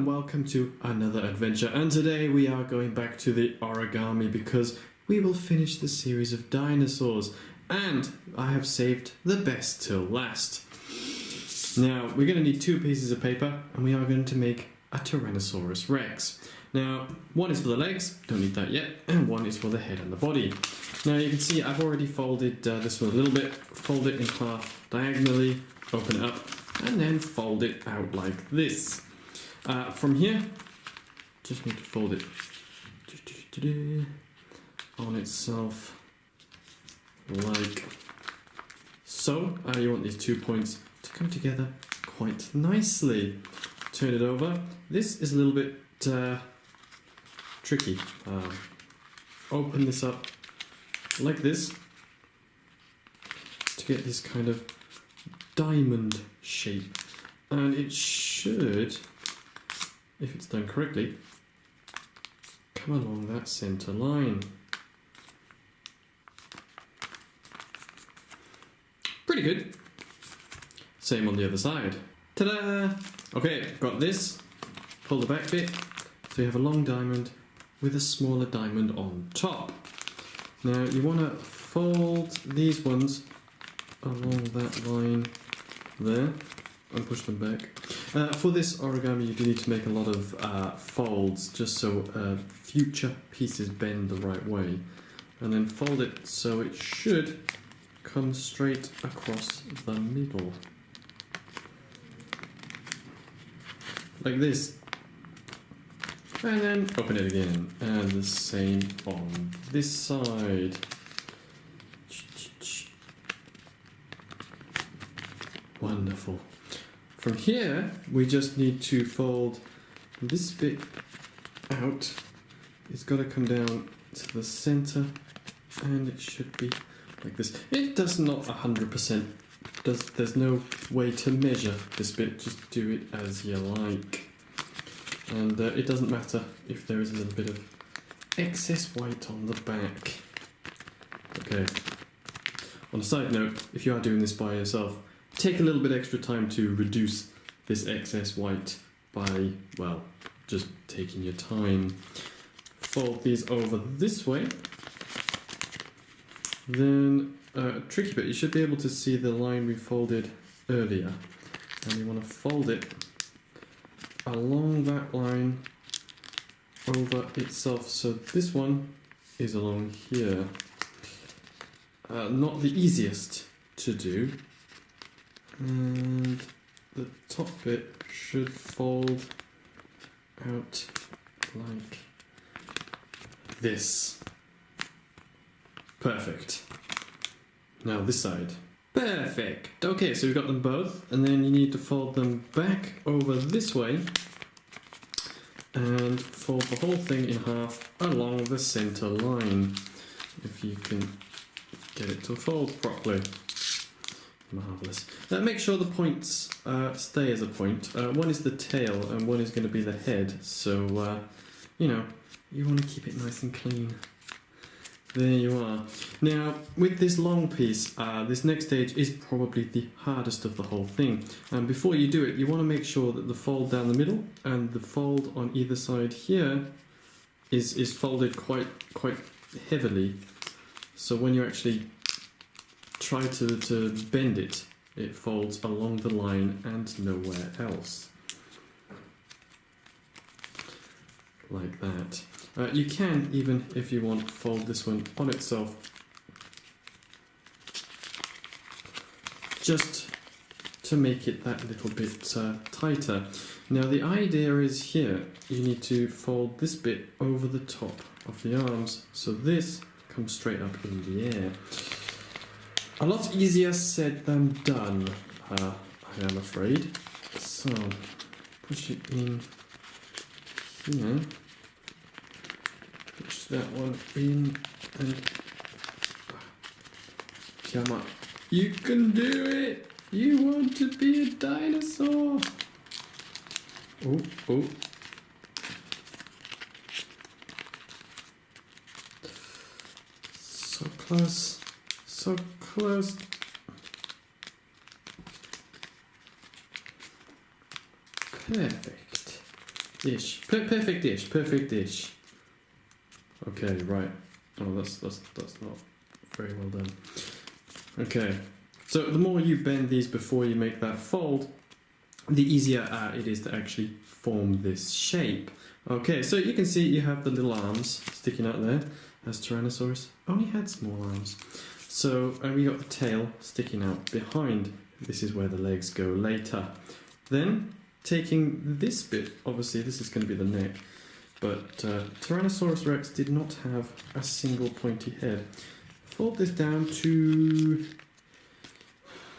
welcome to another adventure, and today we are going back to the origami because we will finish the series of dinosaurs, and I have saved the best till last. Now we're going to need 2 pieces of paper and we are going to make a Tyrannosaurus Rex. Now one is for the legs, don't need that yet, and one is for the head and the body. Now you can see I've already folded this one a little bit, fold it in half diagonally, open it up, and then fold it out like this. From here, just need to fold it on itself like so. You want these 2 points to come together quite nicely. Turn it over. This is a little bit tricky. Open this up like this to get this kind of diamond shape, and it should, if it's done correctly, come along that center line. Pretty good. Same on the other side. Ta-da! Okay, got this. Pull the back bit so you have a long diamond with a smaller diamond on top. Now you want to fold these ones along that line there and push them back. For this origami you do need to make a lot of folds just so future pieces bend the right way, and then fold it so it should come straight across the middle like this, and then open it again, and the same on this side. Wonderful. From here, we just need to fold this bit out. It's got to come down to the center, and it should be like this. It does not 100%. There's no way to measure this bit. Just do it as you like. And it doesn't matter if there is a little bit of excess white on the back. Okay. On a side note, if you are doing this by yourself, take a little bit extra time to reduce this excess white by, well, just taking your time. Fold these over this way. Then, a tricky bit, you should be able to see the line we folded earlier. And you want to fold it along that line over itself. So this one is along here. Not the easiest to do. And the top bit should fold out like this. Perfect. Now this side. Perfect. Okay, so we've got them both, and then you need to fold them back over this way and fold the whole thing in half along the center line. If you can get it to fold properly. Marvellous. Make sure the points stay as a point. One is the tail and one is going to be the head, so you know, you want to keep it nice and clean. There you are. Now, with this long piece, this next stage is probably the hardest of the whole thing. And before you do it, you want to make sure that the fold down the middle and the fold on either side here is folded quite heavily. So when you actually try to bend it, it folds along the line and nowhere else. Like that. You can, even if you want, fold this one on itself, just to make it that little bit tighter. Now the idea is here, you need to fold this bit over the top of the arms, so this comes straight up in the air. A lot easier said than done, I am afraid. So, push it in here. Push that one in, and come on. You can do it! You want to be a dinosaur! Oh, oh. So close. So close. Perfect. Ish. Perfect-ish. Perfect-ish. Okay, right. Oh, that's not very well done. Okay. So the more you bend these before you make that fold, the easier it is to actually form this shape. Okay, so you can see you have the little arms sticking out there, as Tyrannosaurus only had small arms. So we got the tail sticking out behind. This is where the legs go later. Then, taking this bit, obviously this is going to be the neck, but Tyrannosaurus Rex did not have a single pointy head. Fold this down to...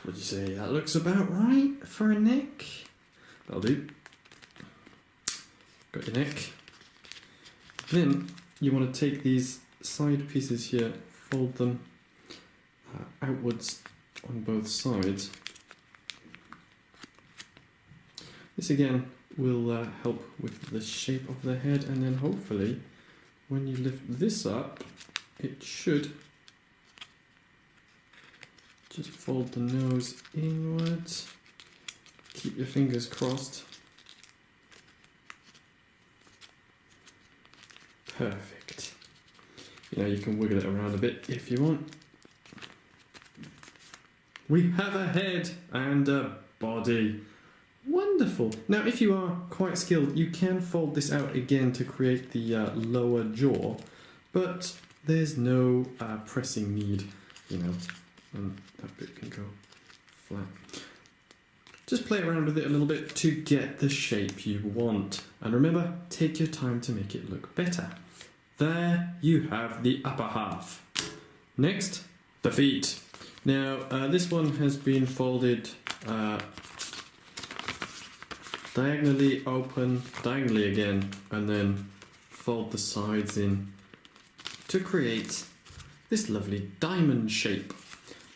what do you say? That looks about right for a neck. That'll do. Got your neck. Then you want to take these side pieces here, fold them outwards on both sides. This again will help with the shape of the head, and then hopefully when you lift this up, it should just fold the nose inwards. Keep your fingers crossed. Perfect. You know, you can wiggle it around a bit if you want. We have a head and a body. Wonderful. Now, if you are quite skilled, you can fold this out again to create the lower jaw, but there's no pressing need, you know, and that bit can go flat. Just play around with it a little bit to get the shape you want. And remember, take your time to make it look better. There you have the upper half. Next, the feet. Now, this one has been folded diagonally open, diagonally again, and then fold the sides in to create this lovely diamond shape.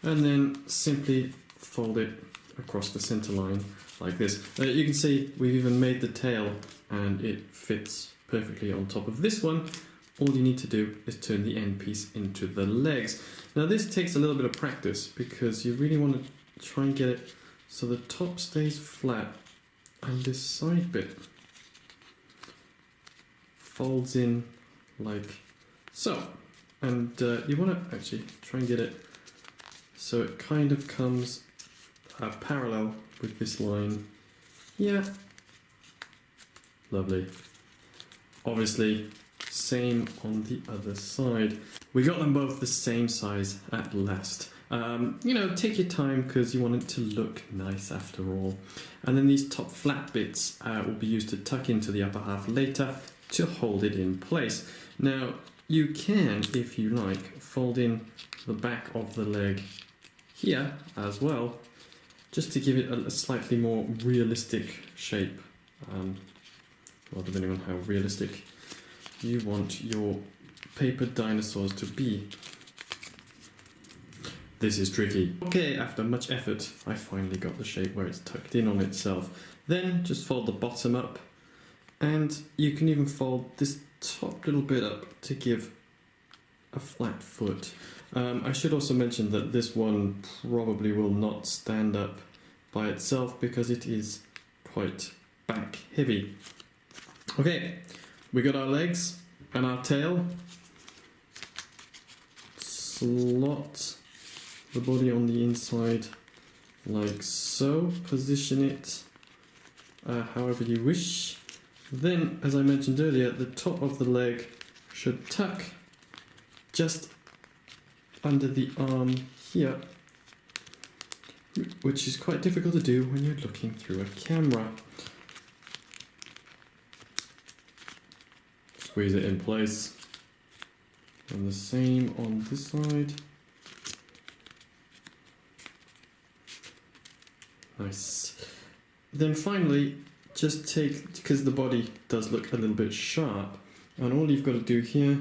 And then simply fold it across the center line like this. You can see we've even made the tail and it fits perfectly on top of this one. All you need to do is turn the end piece into the legs. Now this takes a little bit of practice because you really want to try and get it so the top stays flat and this side bit folds in like so. And you want to actually try and get it so it kind of comes parallel with this line. Yeah. Lovely. Obviously, same on the other side. We got them both the same size at last. You know, take your time because you want it to look nice after all. And then these top flat bits will be used to tuck into the upper half later to hold it in place. Now, you can, if you like, fold in the back of the leg here as well, just to give it a slightly more realistic shape. Well, depending on how realistic you want your paper dinosaurs to be. This is tricky. Okay, after much effort, I finally got the shape where it's tucked in on itself. Then just fold the bottom up, and you can even fold this top little bit up to give a flat foot. I should also mention that this one probably will not stand up by itself because it is quite back heavy. Okay, we got our legs and our tail. Slot the body on the inside like so. Position it however you wish. Then, as I mentioned earlier, the top of the leg should tuck just under the arm here, which is quite difficult to do when you're looking through a camera. Squeeze it in place. And the same on this side. Nice. Then finally, just take, because the body does look a little bit sharp, and all you've got to do here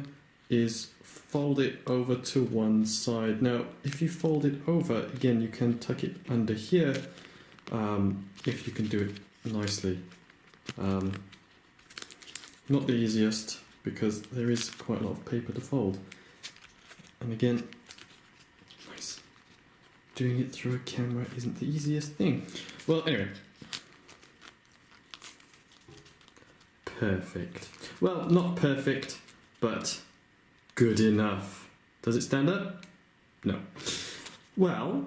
is fold it over to one side. Now, if you fold it over, again, you can tuck it under here, if you can do it nicely. Not the easiest, because there is quite a lot of paper to fold. And again, nice. Doing it through a camera isn't the easiest thing. Well, anyway. perfect. Well, not perfect, but good enough. Does it stand up? No. Well,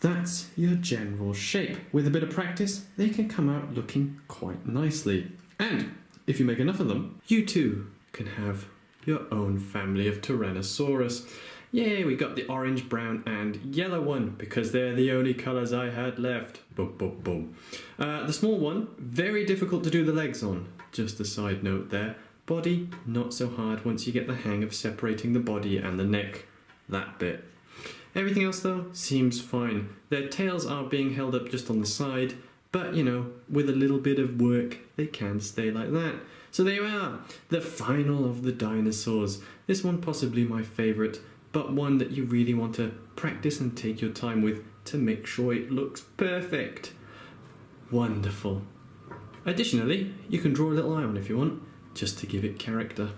that's your general shape. With a bit of practice, they can come out looking quite nicely. And if you make enough of them, you too can have your own family of Tyrannosaurus. Yay, we got the orange, brown and yellow one because they're the only colours I had left. Boom, boom, boom. The small one, very difficult to do the legs on. Just a side note there. Body, not so hard once you get the hang of separating the body and the neck. That bit. Everything else though seems fine. Their tails are being held up just on the side, but you know, with a little bit of work, they can stay like that. So there you are, the final of the dinosaurs. This one possibly my favourite, but one that you really want to practice and take your time with to make sure it looks perfect. Wonderful. Additionally, you can draw a little eye on if you want, just to give it character.